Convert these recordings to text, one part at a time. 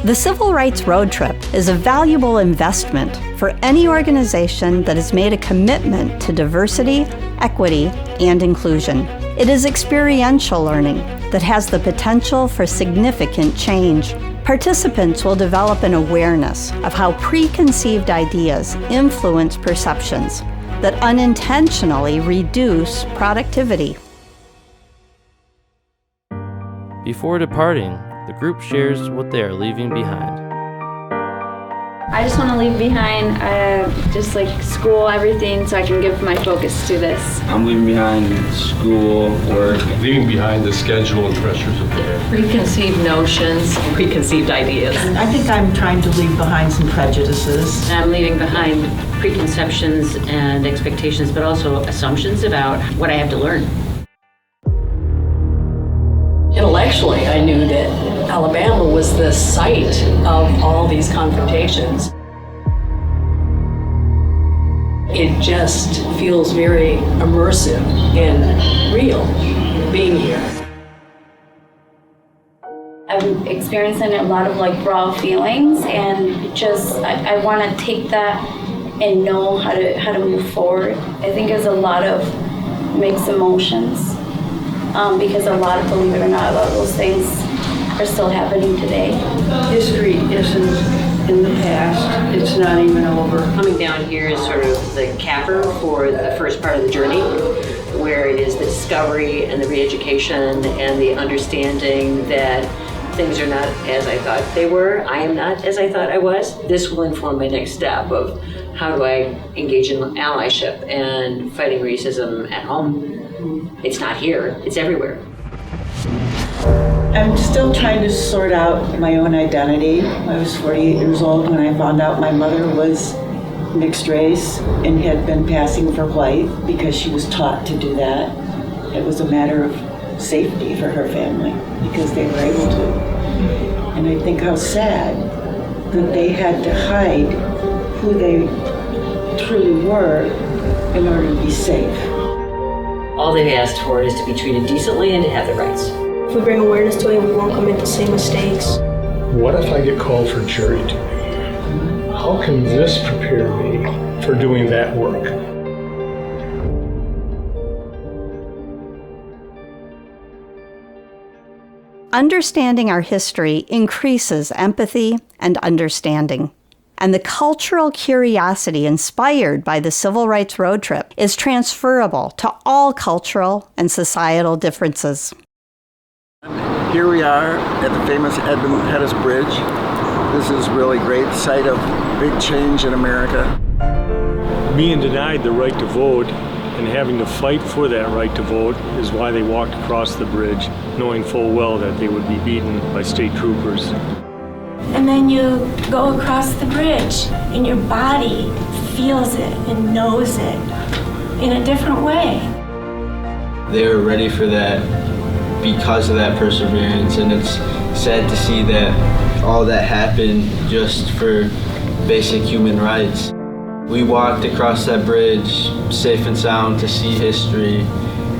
The Civil Rights Road Trip is a valuable investment for any organization that has made a commitment to diversity, equity, and inclusion. It is experiential learning that has the potential for significant change. Participants will develop an awareness of how preconceived ideas influence perceptions that unintentionally reduce productivity. Before departing, the group shares what they are leaving behind. I just want to leave behind just like school, everything, so I can give my focus to this. I'm leaving behind school, work. Leaving behind the schedule and pressures of the day. Preconceived notions, preconceived ideas. I think I'm trying to leave behind some prejudices. I'm leaving behind preconceptions and expectations, but also assumptions about what I have to learn. Intellectually, I knew that Alabama was the site of all these confrontations. It just feels very immersive and real being here. I'm experiencing a lot of like raw feelings, and just I want to take that and know how to move forward. I think there's a lot of mixed emotions because a lot of, believe it or not, a lot of those things are still happening today. History isn't in the past. It's not even over. Coming down here is sort of the capper for the first part of the journey, where it is the discovery and the re-education and the understanding that things are not as I thought they were. I am not as I thought I was. This will inform my next step of how do I engage in allyship and fighting racism at home. It's not here, it's everywhere. I'm still trying to sort out my own identity. I was 48 years old when I found out my mother was mixed race and had been passing for white because she was taught to do that. It was a matter of safety for her family because they were able to. And I think how sad that they had to hide who they truly were in order to be safe. All they've asked for is to be treated decently and to have their rights. If we bring awareness to it, we won't commit the same mistakes. What if I get called for jury duty? How can this prepare me for doing that work? Understanding our history increases empathy and understanding. And the cultural curiosity inspired by the Civil Rights Road Trip is transferable to all cultural and societal differences. Here we are at the famous Edmund Pettus Bridge. This is really great, site of big change in America. Being denied the right to vote and having to fight for that right to vote is why they walked across the bridge, knowing full well that they would be beaten by state troopers. And then you go across the bridge and your body feels it and knows it in a different way. They were ready for that because of that perseverance, and it's sad to see that all that happened just for basic human rights. We walked across that bridge safe and sound to see history.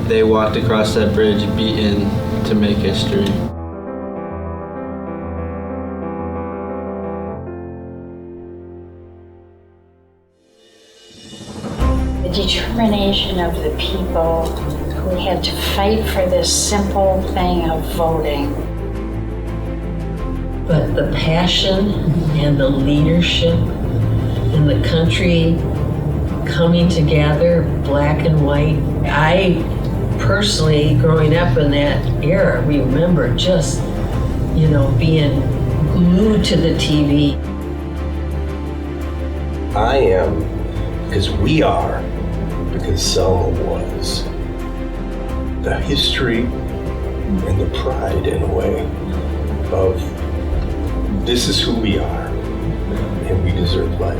They walked across that bridge beaten to make history. Determination of the people who had to fight for this simple thing of voting. But the passion and the leadership and the country coming together, black and white. I personally, growing up in that era, remember just, being glued to the TV. I am because we are. Because Selma was. The history and the pride, in a way, of this is who we are, and we deserve life.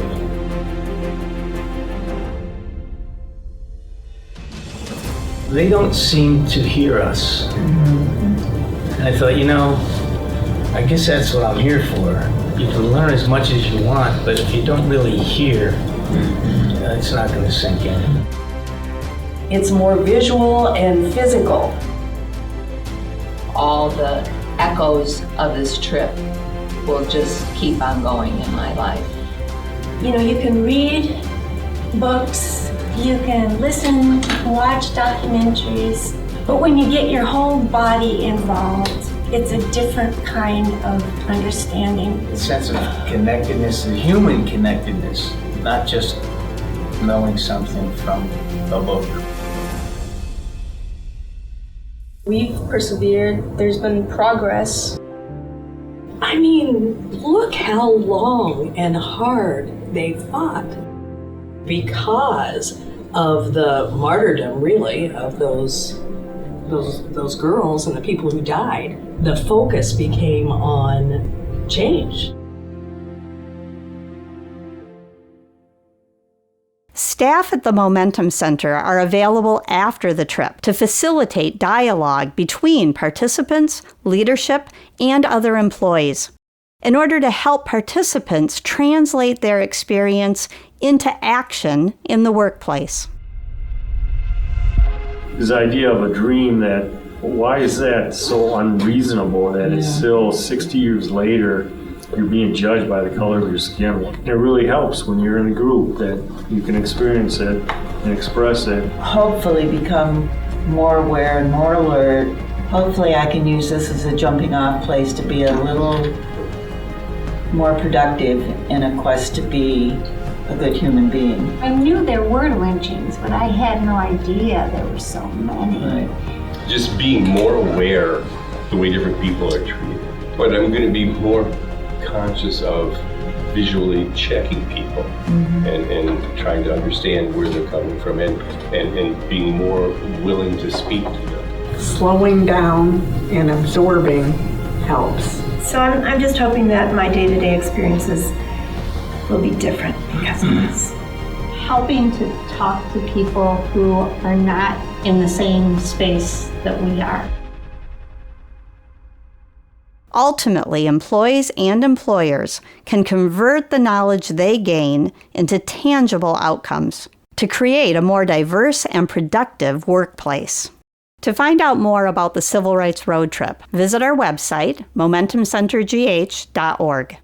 They don't seem to hear us. And I thought, I guess that's what I'm here for. You can learn as much as you want, but if you don't really hear, it's not going to sink in. It's more visual and physical. All the echoes of this trip will just keep on going in my life. You know, you can read books, you can listen, watch documentaries, but when you get your whole body involved, it's a different kind of understanding. The sense of connectedness, the human connectedness, not just knowing something from the book. We've persevered, there's been progress. I mean, look how long and hard they fought because of the martyrdom, really, of those girls and the people who died. The focus became on change. Staff at the Momentum Center are available after the trip to facilitate dialogue between participants, leadership, and other employees in order to help participants translate their experience into action in the workplace. This idea of a dream, that why is that so unreasonable that it's still 60 years later you're being judged by the color of your skin. It really helps when you're in a group that you can experience it and express it. Hopefully become more aware and more alert. Hopefully I can use this as a jumping off place to be a little more productive in a quest to be a good human being. I knew there were lynchings, but I had no idea there were so many. Right. Just being more aware of the way different people are treated. But I'm going to be more conscious of visually checking people and trying to understand where they're coming from and being more willing to speak to them. Slowing down and absorbing helps. So I'm just hoping that my day-to-day experiences will be different because of this. Helping to talk to people who are not in the same space that we are. Ultimately, employees and employers can convert the knowledge they gain into tangible outcomes to create a more diverse and productive workplace. To find out more about the Civil Rights Road Trip, visit our website, momentumcentergh.org.